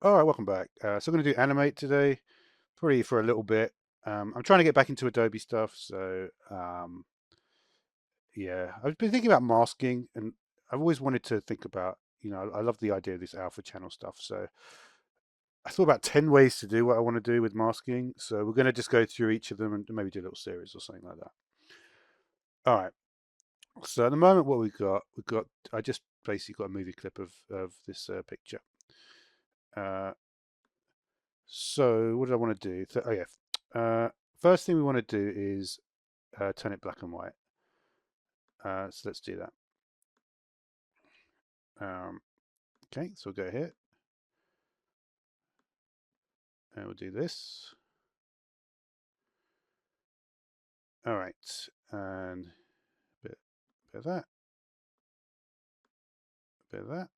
All right, welcome back. So I'm going to do Animate today, probably for a little bit. I'm trying to get back into Adobe stuff, so yeah, I've been thinking about masking, and I've always wanted to think about, I love the idea of this alpha channel stuff. So I thought about 10 ways to do what I want to do with masking. So we're going to just go through each of them and maybe do a little series or something like that. All right. So at the moment, what I just basically got a movie clip of this picture. So what did I want to do? Oh yeah. First thing we want to do is turn it black and white. So let's do that. Okay, so we'll go here and we'll do this. All right, and a bit of that, a bit of that.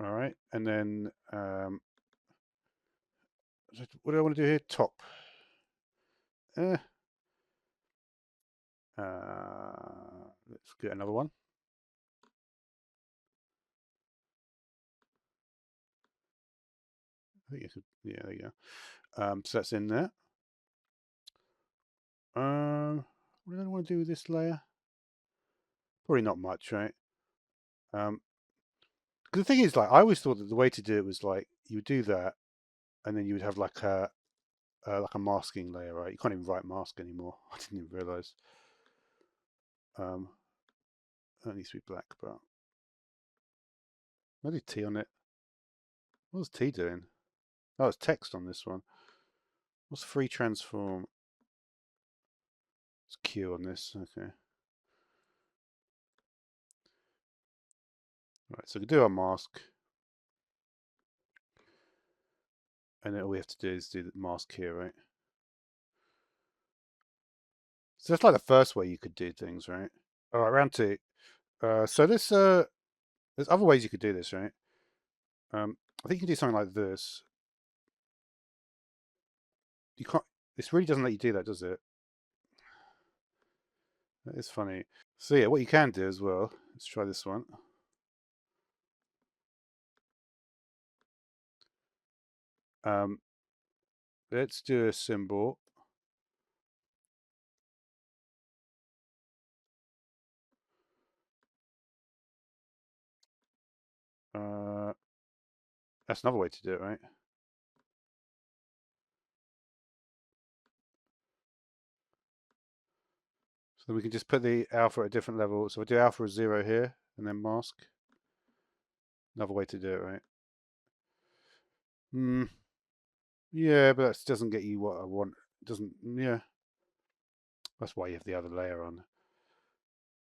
All right, and then what do I want to do here? Top. Uh, let's get another one. I think yeah, there you go. So that's in there. What do I want to do with this layer? Probably not much, right? Because the thing is, like, I always thought that the way to do it was like you would do that, and then you would have like a masking layer, right? You can't even write mask anymore. I didn't even realize. That needs to be black, but I did T on it. What was T doing? Oh, it's text on this one. What's free transform? It's Q on this. Okay. Right, so we can do our mask. And then all we have to do is do the mask here, right? So that's like the first way you could do things, right? All right, round two. So there's other ways you could do this, right? I think you can do something like this. You can't. This really doesn't let you do that, does it? That is funny. So yeah, what you can do as well. Let's try this one. Um, let's do a symbol. Uh, that's another way to do it, right? So we can just put the alpha at a different level. So we do alpha as 0 here, and then mask. Another way to do it, right? Yeah, but that doesn't get you what I want. It doesn't, yeah. That's why you have the other layer on.